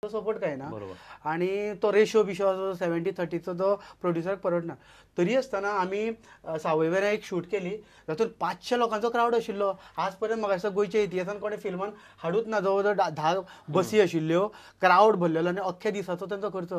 Support काय ना आणि तो रेशो बिशो 70-30 जो प्रोड्युसराक परवडना. तरी आसतना आमी सावयवेऱ्यां एक शूट केली, तातूंत 500 लोकांचो क्रावड आशिल्लो. आज पर्यंत म्हाका दिसता गोंयच्या इतिहासान कोणें फिल्मान हाडूच ना. जवळ जवळ 10 बसी आशिल्ल्यो, क्रावड भरलेलो आनी अख्ख्या दिसाचो तांचो खर्च.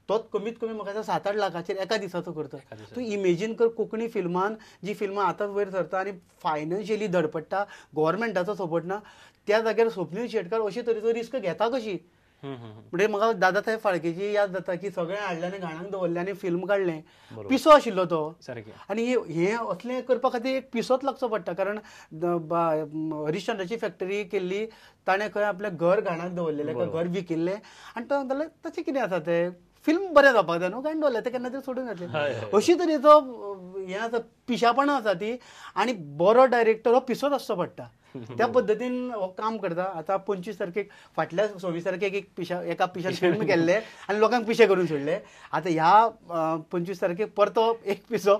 तोच कमीत कमी म्हाका दिसता 7-8 लाखाचेर एका दिसाचो खर्च. तूं इमेजीन कर कोंकणी फिल्मान जी फिल्मां आतांच वयर सरता आनी फायनान्शियली धडपडटा, गव्हर्मेंटाचो सपोर्ट ना, त्या जाग्यार स्वप्नील शेटकार अशे तरेचो रिस्क घेता कशी. म्हणजे म्हाका दादा साहेब फाळकेची याद जाता की सगळें हाडलें आनी घाणाक दवरलें आनी फिल्म काडलें. पिसो आशिल्लो तो. आनी हें असलें करपा खातीर एक पिसोच लागचो पडटा. कारण हरिश्चंद्राची फॅक्टरी केल्ली, ताणें खंय आपलें घर घाणाक दवरलेलें, घर विकिल्लें आनी तो म्हणटालो तशें कितें आसा तें फिल्म बरें जावपाक जाय न्हू, काय दवरलें तें केन्ना तरी सोडून घातलें. अशी तरेचो हें आसा, पिशापणां आसा ती. आनी बरो डायरेक्टर हो पिसोच आसचो पडटा. त्या पद्दतीन हो काम करता. आतां 25 तारखेक फाटल्या 26 तारखेक एका पिशान फिल्म केल्ले आनी लोकांक पिशे करून सोडले. आतां ह्या 25 तारखेक परतो एक पिसो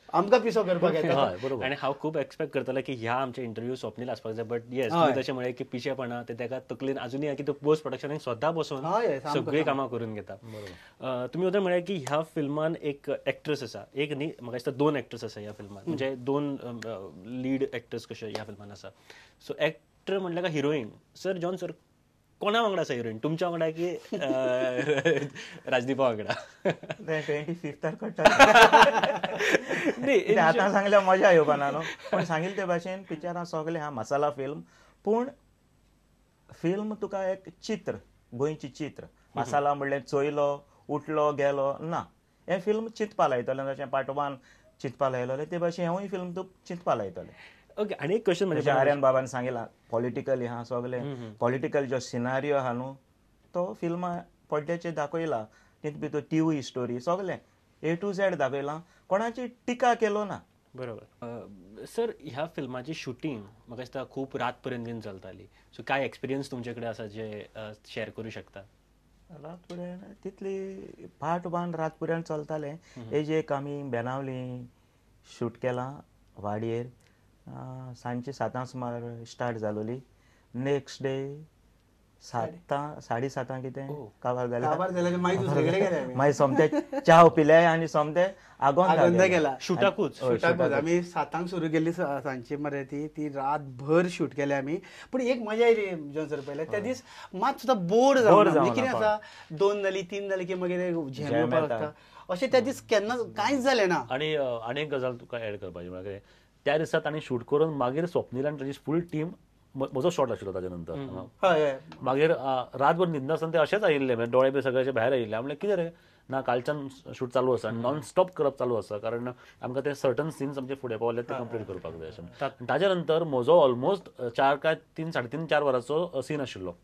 आमकां पिसो करपाक येता. आनी हांव खूब एक्सपेक्ट करतालो की ह्या आमच्या इंटरव्यू स्वप्नील आसपाक जाय, बट येस तशें म्हळें की पिशेपणां ते ताका तकलेन अजुनूय की तो पोस्ट प्रोडक्शनाक स्वता बसून सगळीं कामां करून घेता. तुमी उदर म्हळ्यार की ह्या फिल्मान एक एक्ट्रेस आसा, एक न्ही म्हाका दिसता 2 एक्ट्रेस आसा ह्या फिल्मान, म्हणजे 2 लीड एक्टर्स कशे ह्या फिल्मान आसा. सो एक्टर म्हणल्यार काय हिरोईन. सर जॉन सर कोणा वांगडा आसा हिरोईन, तुमच्या वांगडा की राजदीपा वांगडा? 25 कट्टा आतां सांगल्यार मजा येवपाना न्हू, पूण सांगिल्ले ते भाशेन पिक्चरां सगळे हा मसाला फिल्म, पूण फिल्म तुका एक चित्र, गोंयची चित्र. मसाला म्हणल्यार चोयलो उठलो गेलो ना, हें फिल्म चिंतपा लायतलें. जशें पार्ट 1 चिंतपा लायलोलें ते भाशेन हेंवूय फिल्म तूं चिंतपा लायतलें. ओके. आनी एक क्वेश्चन म्हणजे आर्यन बाबान सांगिलां पॉलिटिकल हा सगळें पॉलिटिकल जो सिनारियो आहा न्हू तो फिल्मा पड्ड्याचेर दाखयला. तितून भितर टीव्ही स्टोरी सगळें A to Z दाखयलां, कोणाची टिका केलो ना. बरोबर. सर ह्या फिल्माची शुटींग म्हाका दिसता खूब रात पर्यंत बीन चलताली. सो काय एक्सपिरियन्स तुमचे कडेन आसा जे शेअर करूं शकता? रात पर्यंत तितली पार्ट 1 रात पर्यंत चलतालें. हेजे एक आमी बेनावली शूट केलां वाडयेर. सांजची 7 सुमार स्टार्ट जालोली. नेक्स्ट डे 7:30 कितें काबार जालें. मागीर सोमते च्या पिले आनी सोमते आगोंद गेला शुटाकूच. आमी 7 सुरू केल्ली सांजची मरे ती रातभर शूट केले आमी. पूण एक मजा आयली जॉन सर पयले त्या दीस मात सुद्दां बोर जावना. कितें आसा 2 जाली 3 जाली की मागीर झेम येवपाक लागता. अशें त्या दीस केन्ना कांयच जालें ना. आनी एक गजाल तुका एड करपाची म्हळ्यार त्या दिसा तांणी शूट करून मागीर स्वप्नील आनी ताची फूल टीम म्हजो शॉट आशिल्लो ताच्या नंतर. मागीर रातभर न्हिदना आसतना ते अशेंच आयिल्ले, दोळे बी सगळे भायर आयिल्ले. हांव म्हणलें कितें रे, ना कालच्यान शूट चालू आसा, नॉन स्टॉप करप चालू आसा, कारण आमकां ते सर्टन सीन्स आमचे फुडें पावले ते कंप्लीट करपाक जाय अशें. ताच्या नंतर म्हजो ऑलमोस्ट 4 काय 3 साडे 4 वरांचो सीन आशिल्लो.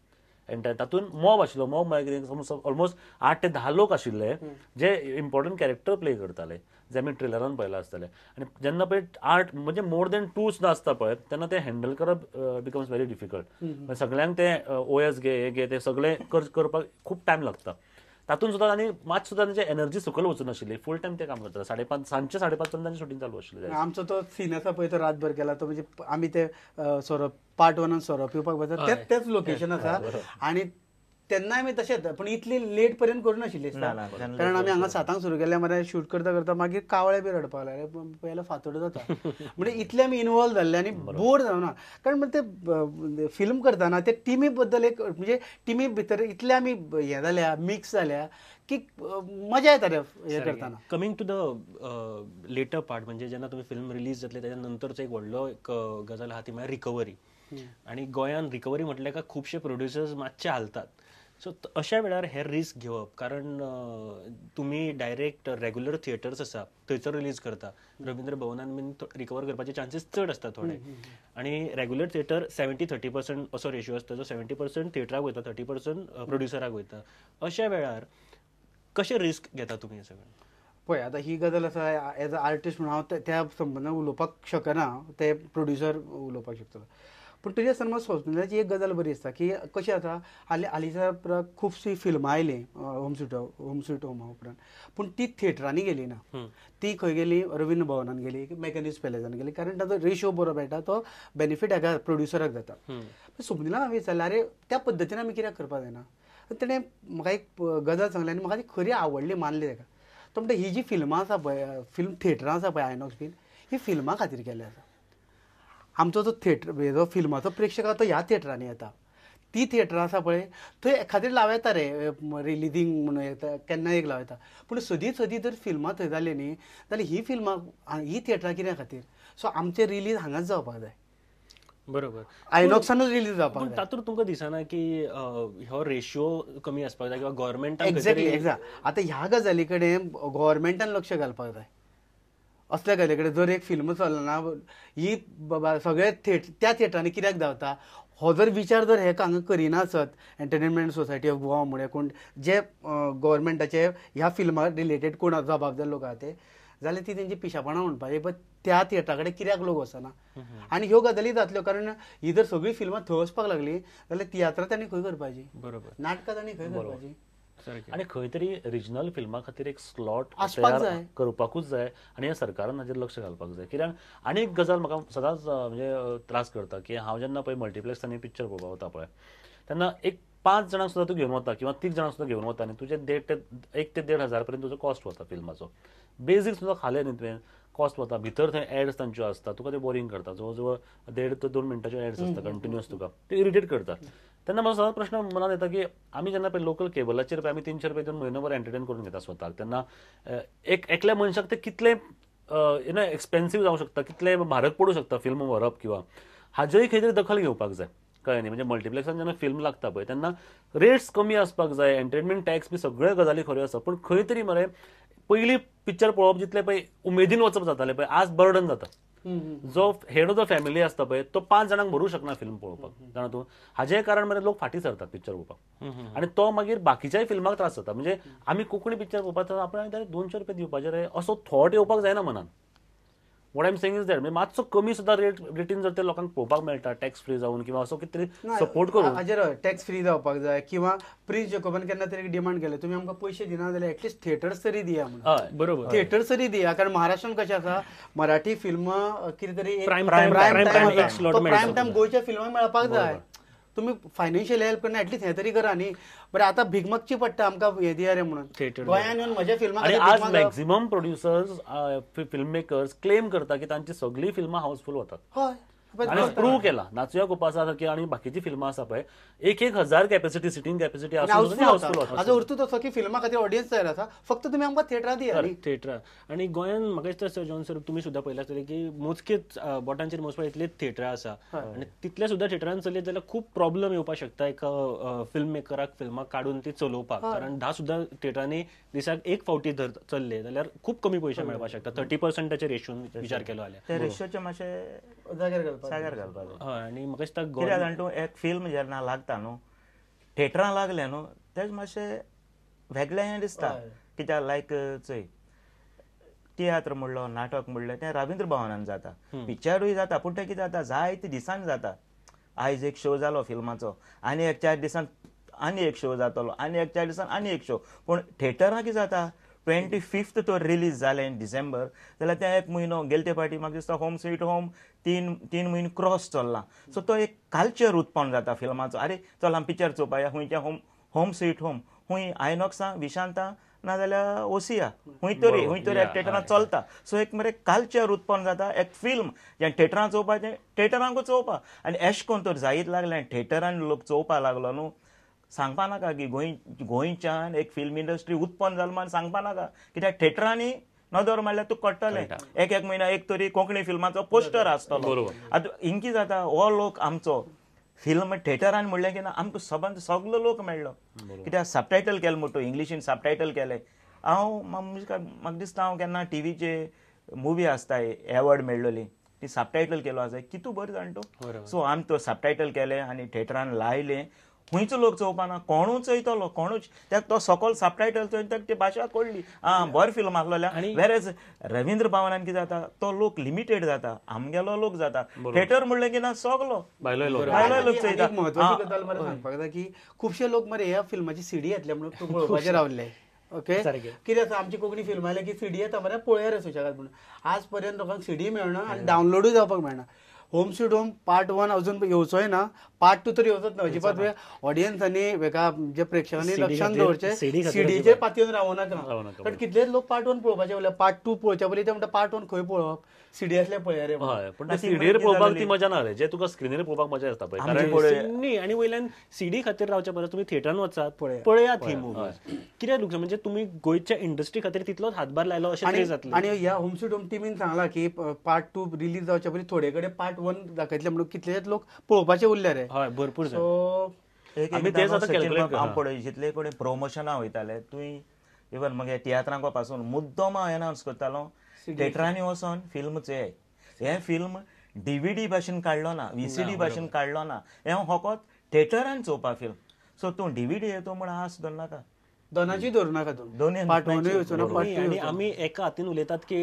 तातूंत मॉब आशिल्लो. मॉब म्हळ्यार ऑलमोस्ट 8 ते 10 लोक आशिल्ले जे इम्पॉर्टंट कॅरेक्टर प्ले करताले, जे आमी ट्रेलरान पळयला आसतले. आनी जेन्ना पळय 8 म्हणजे मोर देन 2 सुद्दां आसता पळय, तेन्ना ते हँडल करप बिकम्स व्हेरी डिफिकल्ट. सगळ्यांक ते OS घे हे घे ते सगळे करपाक खूब टायम लागता. तातूंत सुद्दां आनी मात सुद्दां तांची एनर्जी सकयल वचून नाशिल्ली. फूल टायम ते काम करता. 5:30 सांजचे 5:30 पर्यंत तांची शूटिंग चालू आशिल्ली. आमचो तो सीन आसा पळय तो रातभर केला तो, म्हणजे आमी ते सोरो पार्ट 1 सोरो पिवपाक वता तेच लोकेशन आसा. आनी तेन्नाय आमी तशेंच, पूण इतली लेट पर्यंत करूं नाशिल्ली. कारण आमी हांगा 7 सुरू केले मरे शूट करता करता मागीर कावळे बी रडपाक लागले, पयला फातोड जाता. म्हणजे इतले आमी इनवॉल्व जाल्ले आनी बोर जावना. कारण ते फिल्म करतना ते टिमी बद्दल एक म्हणजे टिमी भितर इतले आमी हें जाल्या मिक्स जाल्या की मजा येता रे हे करतना. Coming to the latter part, म्हणजे जेन्ना तुमी फिल्म रिलीज जातले तेच्या नंतरचो एक व्हडलो गजाल आहा ती म्हळ्यार रिकवरी. आनी गोंयान रिकवरी म्हटल्यार काय खुबशे प्रोड्युसर्स मातशे हालतात. सो अशा वेळार हे रिस्क घेवप, कारण तुमी डायरेक्ट रेग्युलर थिएटर्स आसा थंयसर रिलीज करता. रवींद्र भवनान बीन रिकवर करपाचे चान्सीस चड आसता थोडे. आनी रेग्युलर थिएटर 70-30% असो रेशियो आसता, जो 70% थिएटराक वयता, 30% प्रोड्युसराक वयता. अशा वेळार कशें रिस्क घेता तुमी हे सगळें? पळय आतां ही गजाल आसा, एज अ आर्टिस्ट म्हणून हांव त्या संबंदान उलोवपाक शकना, ते प्रोड्युसर उलोवपाक शकतलो. पूण तुज्या सनमान स्वप्नीलाची एक गजाल बरी आसता की कशें आसा, हालींच्या खुबशीं फिल्मां आयलीं होम स्वीट होमा उपरांत, पूण ती थिएटरांनी गेली ना. ती खंय गेली, रवींद्र भवनान गेली, मेकॅनिक्स पॅलेसान गेली, कारण ताचो रेशो बरो मेळटा, तो बेनिफीट हाका प्रोड्युसराक जाता. स्वप्नीलाक हांवें विचारलें, अरे त्या पद्दतीन आमी कित्याक करपाक जायना? तेणें म्हाका एक गजाल सांगली आनी म्हाका ती खरी आवडली मानली ताका. तो म्हणटा ही जी फिल्मां आसा पळय, फिल्म थिएटरां आसा पळय आयनॉक्स बीन, ही फिल्मां खातीर केल्ली आसा. आमचो जो थिएटर हेजो फिल्माचो प्रेक्षक आसा तो ह्या थिएटरांनी येता. ती थिएटरां आसा पळय थंय एखादें लाव येता रे रिलिजींग म्हणून येता, केन्ना एक लाव येता. पूण सदीं जर फिल्मां थंय जाली न्ही जाल्यार ही फिल्मां ही थिएटरां कित्या खातीर? सो आमचें रिलीज हांगाच जावपाक जाय, बरोबर. आयनॉक्सानूच रिलीज जावपाक पूण जाय. तातूंत तुमकां दिसना की हो रेशिओ कमी आसपाक जाय किंवा गव्हर्मेंटान एक्झॅक्टली आतां ह्या गजाली कडेन गव्हर्मेंटान लक्ष घालपाक जाय. असल्या गजाली कडेन जर एक फिल्म चलना ही बाबा सगळे त्या थिएटरांनी कित्याक धांवता, हो जर विचार जर हे हांगा करिना आसत एंटरटेनमेंट सोसायटी ऑफ गोवा म्हण कोण जे गव्हर्मेंटाचे ह्या फिल्मा रिलेटेड कोण जबाबदार लोक आहा ते, जाल्यार ती तेंची पिशापणां म्हणपाची. बट त्या थिएटरा कडेन कित्याक लोक वचना? आनी ह्यो गजाली जातल्यो कारण ही जर सगळी फिल्मां थंय वचपाक लागली जाल्यार तियात्रां तांणी खंय करपाची, बरोबर नाटकां तांणी खंय करपाची. आणि खंय तरी रिजनल फिल्मा खातीर एक स्लॉट आसपाक जाय, करपाकूच जाय आनी ह्या सरकारान हाजेर लक्ष घालपाक जाय. कित्याक आनी एक गजाल म्हाका सदांच म्हणजे त्रास करता की हांव जेन्ना पळय मल्टिप्लेक्सांनी पिक्चर पळोवपाक वता पळय तेन्ना एक 5 जाणांक सुद्दां तूं घेवन वता किंवा 30 जाणांक सुद्दां घेवन वता आनी तुजें 1 ते 1.5 हजार पर्यंत तुजो कॉस्ट वता फिल्माचो. बेजीक सुद्दां खालें न्ही तुवें कॉस्ट वता. भितर थंय एड्स तांच्यो आसता, तुका ते बोरींग करता. जवळ जवळ 1.5 ते 2 मिनटाच्यो एड्स आसता कंटिन्युअस, तुका ते इरिटेट करता. तेन्ना म्हाका सदांच प्रश्न मनात येता की आमी जेन्ना पळय लोकल केबलाचेर पळय आमी 300 रुपया दिवन म्हयनोभर एंटरटेन करून घेता स्वताक, तेन्ना एक एकल्या मनशाक ते कितले एक्सपेन्सीव जावंक शकता, कितले म्हारग पडूं शकता फिल्म व्हरप किंवा हाज्योय खंय तरी दखल घेवपाक जाय. कळ्ळें न्ही? म्हणजे मल्टिप्लेक्सान जेन्ना फिल्म लागता पळय तेन्ना रेट्स कमी आसपाक जाय, एंटरटेनमेंट टॅक्स बी सगळ्यो गजाली खऱ्यो आसा. पूण खंय तरी मरे पयलीं पिक्चर पळोवप जितले पळय उमेदीन वचप जातालें पळय आज बर्डन जाता. जो हेड ऑफ द फॅमिली आसता पळय तो 5 जाणांक भरूंक शकना फिल्म पळोवपाक, जाणा तूं. हाजें कारण मरे लोक फाटीं सरतात पिक्चर पळोवपाक आनी तो मागीर बाकीच्याय फिल्माक त्रास जाता. म्हणजे आमी कोंकणी पिक्चर पळोवपाक आपण 200 रुपया दिवपाचे रे असो थॉट येवपाक जायना मनान. What I am saying is that म्हणजे मातसो कमी सुद्दां रेटीन जर ते लोकांक पळोवपाक मेळटा टॅक्स फ्री जावन किंवा असो कितें तरी सपोर्ट करून हाजेर टॅक्स फ्री जावपाक जाय. किंवा प्रिन्स जॅकोबान केन्ना तरी डिमांड केलें तुमी आमकां पयशे दिना जाल्यार एटलिस्ट थिएटर्स तरी दिया म्हणून. हय बरोबर. थिएटर्स तरी दिया. कारण महाराष्ट्रान कशें आसा मराठी फिल्म कितें तरी Prime time एक slot मेळटा. प्रायम टायम गोंयच्या फिल्मांक मेळपाक जाय. तुम्ही फायनान्शियल हेल्प करना एटलीस्ट हें तरी करा न्ही. बरें आतां भीक मागची पडटा आमकां हें दिया रे म्हणून थिएटर गोंयान येवन म्हज्या फिल्माक आणि आज maximum producers film makers claim करता की तांची सगळी फिल्मां हाऊसफुल वतात. हय आणि प्रूव्ह केला. नाचुया कुपासा सारकी आणि बाकीची फिल्मां आसा पळय 1,000 कॅपॅसिटी सिटींग कॅपॅसिटी हाऊसफुल वता. हाजो अर्थ असो की फिल्मा खातीर ऑडियन्स तयार आसा, फक्त तुमी आमकां थिएटरां दिया न्ही. थिएटरां. आणि गोंयान म्हाका दिसता जॉन सर तुमी सुद्दां पळयला आसतलें की मोजकेच बोटांचेर मोजपाक इतलेच थिएटरां आसा आनी तितले सुद्दां थिएटरान चलयत जाल्यार खूब प्रॉब्लेम येवपाक शकता एक फिल्म मेकराक फिल्मां काडून ती चलोवपाक. कारण 10 सुद्दां थिएटरांनी दिसाक एक फावटी जर चल्ले जाल्यार खूब कमी पयशे मेळपाक शकता. 30% रेशोन विचार केलो जाल्यार ते रेशोचे मातशे जाग्यार घालपाक घालपाक जाय. हय. आनी म्हाका दिसता कित्याक जाणा तूं एक फिल्म जेन्ना लागता न्हू थिएटरां लागलें न्हू तेज मातशें वेगळें हें दिसता. कित्याक लायक चोय तियात्र म्हणलो नाटक म्हणलें तें रवींद्र भवनान जाता, पिक्चरूय जाता. पूण तें कितें जाता जायते दिसांनी जाता. आयज एक शो जालो फिल्माचो आनी एक 4 दिसान आनी एक शो जातलो आनी एक 4 दिसान आनी एक शो. पूण थिएटरां कितें जाता 25th तो रिलीज जालें इन डिसेंबर जाल्यार तें एक म्हयनो गेले ते फाटी म्हाका दिसता होम स्वीट होम 3 म्हयने क्रॉस चल्ला. सो तो एक कल्चर उत्पन्न जाता फिल्माचो. अरे चल आमी पिक्चर चोवपा या हुंयच्या होम स्वीट होम हुंय आयनॉक्सां विशांता नाजाल्यार ओसिया हुंय तरी एक थिएटरां चलता. सो एक मरे कल्चर उत्पन्न जाता. एक फिल्म जें थिएटरां चोवपाचें थिएटरांकूच चोवपा आनी एशें कोन्न तर जायत लागलें थिएटरान लोक चोवपा लागलो न्हू सांगपा नाका की गोंयच्यान एक फिल्म इंडस्ट्री उत्पन्न जाल म्हण सांगपा नाका. कित्याक थिएटरांनी नदर म्हणल्यार तूं कळटलें एक म्हयनो एक तरी कोंकणी फिल्माचो पोस्टर आसतलो. आतां हिंग कितें जाता हो लोक आमचो फिल्म थिएटरान म्हणलें की ना आमकां सगलो लोक मेळ्ळो. कित्याक सबटायटल केलें म्हणटो इंग्लिशीन सबटायटल केलें. म्हाका दिसता हांव केन्ना टीव्हीचेर मुवी आसता एवॉर्ड मेळ्ळली ती सबटायटल केलो आसा कितू बरें जाणटो. सो आमी तो सबटायटल केलें आनी थिएटरान लायलें. हुंयचो लोक चोवपाना कोणूच चयतलो कोणूच त्याक तो सकयल सबटायटल चोयन ताका ती भाशा कळ्ळी बरें फिल्म आसलो जाल्यार. वेरेज रवींद्र भवनान कितें जाता तो लोक लिमिटेड जाता आमगेलो लोक जाता. थिएटर म्हणलें की ना सगलो भायलोय लोक चयता. म्हत्वाची गजाल मरे सांगपाक जाय की खुबशे लोक मरे ह्या फिल्माची सीडी येतले म्हणून तूं पळोवपाचें रावल्ले. ओके कितें आसा आमची कोंकणी फिल्म आयल्या की सीडी येता मरे पळया रे सुशेगाद म्हणून. आज पर्यंत लोकांक सीडी मेळना आनी डावनलोडूय जावपाक मेळना. होम स्वीट होम पार्ट 1 अजून येवचोय ना, पार्ट 2 तर येवचोच ना. अजिबात ऑडियन्सांनी वेगा जे प्रेक्षकांनी CD लक्षात खातीर- दवरचे, CD खातीर सीडीचेर अजिबात. पातयेवन रावूं नाका. कारण कितलेच लोक पार्ट 1 पळोवपाचे वयले, पार्ट 2 पळोवच्या पयलीं ते म्हणटा पार्ट 1 खंय पळोवप, सीडी असले पळया रे. हय पण ते ती सीडीर माहिती पळोवपाक ती जालेली. मजा ना रे, जे तुका स्क्रीनीर पळोवपाक मजा येता पळय. आमची कारण पळय- न्ही, आणि वयल्यान सीडी खातीर रावच्या परस तुम्ही थिएटरान वचात, पळयात ही मुवी. कित्याक लुकसां म्हणजे तुम्ही गोंयच्या इंडस्ट्री खातीर तितलोच हातभार लायलो अशें तरी जातलें. आणि ह्या होम स्वीट होम टिमीन सांगला की पार्ट 2 रिलीज जावच्या पयलीं थोडे कडेन पार्ट 1 दाखयतले म्हणून कितलेच लोक पळोवपाचे उरले रे. हय भरपूर जाण. सो आमी तेच आतां calculate हांव पळय जितले कडेन प्रमोशनां वयताले तुवें इवन मगे तियात्रांक पासून मुद्दम हांव एनावन्स करतालो थिएटरांनी वचोन फिल्म चोय. हे फिल्म DVD भाशेन काडलो ना, VCD भाशेन काडलो ना, हे फकत थिएटरान चोवपा फिल्म. सो तूं DVD येतो म्हण आस धर नाका. दोनाची धरू नाका दोनूय तूं. पार्ट 1 येवचो ना, पार्ट 2 आणि आमी एका हातीन उलयतात की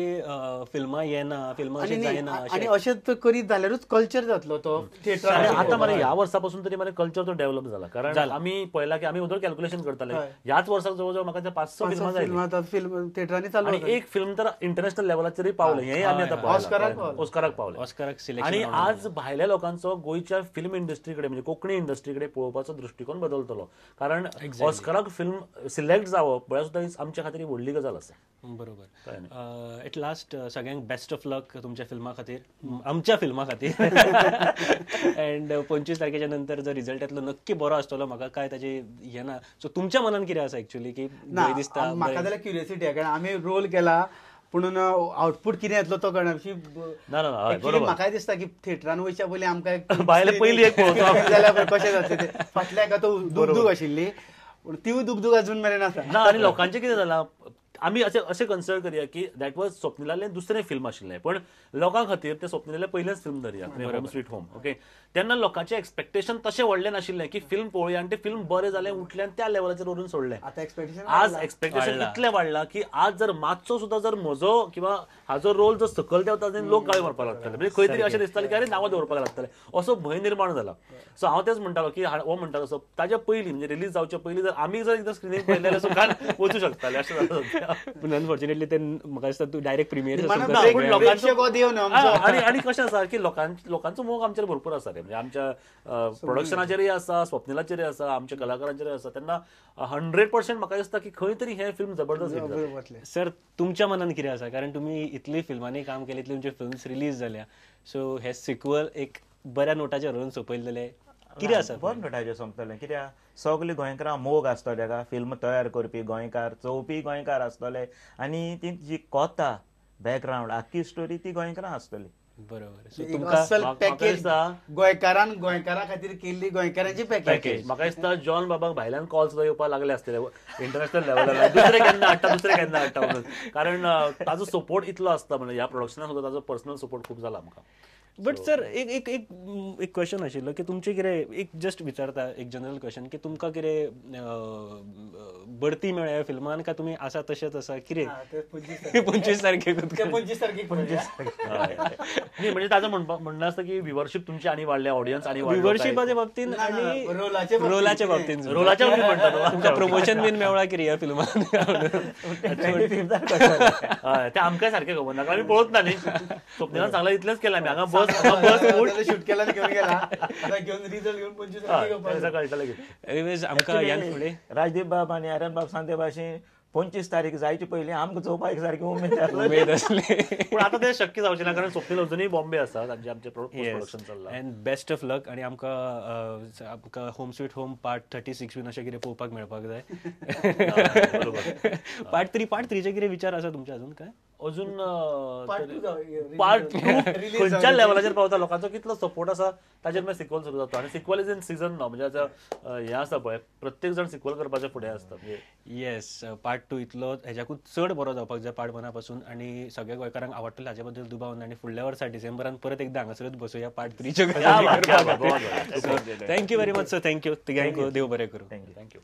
फिल्मां येना, फिल्मां अशें जायना आणि अशें. अशेंच करीत जाल्यारूच कल्चर जातलो तो आणि थिएटरान. आता मरे ह्या वर्सापासून तरी मरे कल्चर तो डेव्हलप झाला. कारण आम्ही पळयला की आम्ही उदर कॅल्क्युलेशन करताले ह्याच वर्साक जवळजवळ म्हाका 5-6 फिल्मां जाली फिल्म थिएटरांनी चालू आणि एक फिल्म तर इंटरनॅशनल लेवलाचेरय पावले. हेय आमी आता ऑस्कराक पावले. ऑस्कराक आणि सिलेक्शन आज भायल्या लोकांचो गोंयच्या फिल्म इंडस्ट्रीकडे म्हणजे कोंकणी इंडस्ट्रीकडे पळोवपाचो दृष्टिकोन बदलतलो. कारण ऑस्कराक फिल्म सिलेक्ट जावप म्हळ्यार सुद्दां आमच्या खातीर व्हडली गजाल आसा. बरोबर. एट लास्ट सगळ्यांक बेस्ट ऑफ लक तुमच्या फिल्मा खातीर, आमच्या फिल्मा खातीर. अँड 25 तारखेच्या नंतर जो रिझल्ट येतलो नक्की बरो आसतलो. म्हाका काय ताचे हे ना. सो तुमच्या मनान कितें आसा एक्चुअली की ना, दिसता म्हाका जाल्यार क्युरियोसिटी आहे कारण आमी रोल केला पुणून आउटपुट कितें येतलो तो कळना. ना हय Actually म्हाकाय दिसता की थिएटरान वयच्या पयलीं आमकां भायले पयलीं एक पळोवचो. जाल्यार कशें जातलें तें. फाटल्या एका तो दुगदूग आशिल्ली, पूण तीय दुगदूग अजून मेरेन आसा. ना आणि लोकांचे कितें जालां आमी अशें कन्सिडर करया की दॅट वॉज स्वप्निलालें दुसरें फिल्म आशिल्लें पण लोकां खातीर तें स्वप्निलालें पयलेंच फिल्म धरया होम स्वीट होम. ओके, तेन्ना लोकांचें एक्सपेक्टेशन तशें व्हडलें नाशिल्लें की फिल्म पळोवया आनी तें फिल्म बरें जालें उठलें आनी त्या लेवलाचेर व्हरून सोडलें. आतां एक्सपेक्टेशन आज एक्सपेक्टेशन इतलें वाडलां की आज जर मातसो सुद्दां जर म्हजो किंवा हाजो रोल जर सकयल देंवता जाल्यार लोक गाळी मारपाक लागतले. म्हणजे खंय तरी अशें दिसतालें की अरे नांवां दवरपाक लागतलें असो भंय निर्माण जाला. सो हांव तेच म्हणटालो की हो म्हणटालो सो ताच्या पयलीं म्हणजे रिलीज जावच्या पयलीं जर आमी जर एकदां स्क्रिनीर पळयलें जाल्यार सुखान वचूं शकताले अशें जाता. पूण अनफॉर्च्युनेटली ते म्हाका दिसता तूं डायरेक्ट प्रिमियर पण लोकांचो देव न्हू आणि कशें आसा की लोकांचो मोग आमचेर भरपूर आसा रे. म्हणजे आमच्या प्रोडक्शनाचेरय आसा, स्वप्निलाचेरय आसा, आमच्या कलाकारांचेरय आसा. तेन्ना 100% म्हाका दिसता की खंय तरी हे फिल्म जबरदस्त hit जातलें. सर तुमच्या मनान कितें आसा कारण तुमी इतली फिल्मांनी काम केलें, इतली तुमचे फिल्म्स रिलीज जाल्या. सो हे सिक्वल एक बऱ्या नोटाचेर व्हरून सोंपयलेले कितें आसा? बरें नोटाचेर सोंपतलें. कित्याक सगळीं गोंयकारां मोग आसतो तेका. फिल्म तयार करपी गोंयकार, चोवपी गोंयकार आसतले आनी ती जी कथा बॅकग्रावंड आख्खी स्टोरी ती गोंयकारां आसतली. बरोबर. असल पॅकेज म्हाका गोंयकारां खातीर केल्ली गोंयकारांची पॅकेज. म्हाका दिसता जॉन बाबाक भायल्यान कॉल सुद्दां येवपाक लागले आसतले इंटरनॅशनल लेवलार दुसरे केन्ना हाडटा म्हणून. कारण ताजो सपोर्ट इतलो आसता म्हणजे ह्या प्रोडक्शनाक सुद्दां ताजो पर्सनल सपोर्ट खूब जाला म्हाका. बट सर एक क्वेश्चन आशिल्लो की तुमचे कितें एक जस्ट विचारता एक जनरल क्वेश्चन की तुमकां कितें बढती मेळ्ळ्या फिल्मान काय तुमी आसा तशेंच आसा कितें 25 तारखेक 25 तारखेक नाही म्हणजे ताजो म्हणणं असतं की व्ह्युअरशिप तुमची आणि वाढल्या, ऑडियन्स आणि व्ह्युअरशिपाच्या बाबतीन आणि रोलाच्या बाबतीन रोलाच्या बाबतीन म्हणटा तुमकां प्रमोशन बीन मेवळा कितें ह्या फिल्मान? ते आमकां सारकें खबर ना आमी पळोवच ना न्ही. स्वप्निलान सांगला इतलेंच केलां आमी हांगा बस शूट केला घेऊन गेला घेऊन रिझल्ट घेऊन 25 तारखेक कळटलें की एनिवेज आमकां ह्या फुडें राजदीप बाब आनी आर्यन बाब सांगते भाशेन 25 तारीख जायचे पयलीं आमकां चोवपाक सारकी उमेद आसली. पण आता ते शक्य जावचें ना कारण स्वप्नील अजुनूय बॉम्बे आसा आमचे प्रोडक्शन चल्लां. अँड बेस्ट ऑफ लक आणि आमकां होम स्वीट होम पार्ट 36 बीन अशें कितें पळोवपाक मेळपाक जाय. पार्ट 3चे कितें विचार आसा तुमचे अजून काय? अजून पार्ट 2 खंयच्या लेवलाचेर पावता, लोकांचो कितलो सपोर्ट आसा ताचेर मागीर सिक्वल सुरू जाता. आनी सिक्वल इज इन सीझन न्हू म्हणजे आतां हें आसा पळय प्रत्येक जण सिक्वल करपाचे फुडें आसता. येस, पार्ट 2 इतलो हेच्याकून चड बरो जावपाक जाय पार्ट 1 पासून आणि सगळ्या गोंयकारांक आवडटले हाचे बद्दल दुबाव ना. आणि फुडल्या वर्सा डिसेंबरान परत एकदा हांगासरच बसूया पार्ट 3चे. Thank you very much sir. Thank you देव बरें करूं. थँक्यू.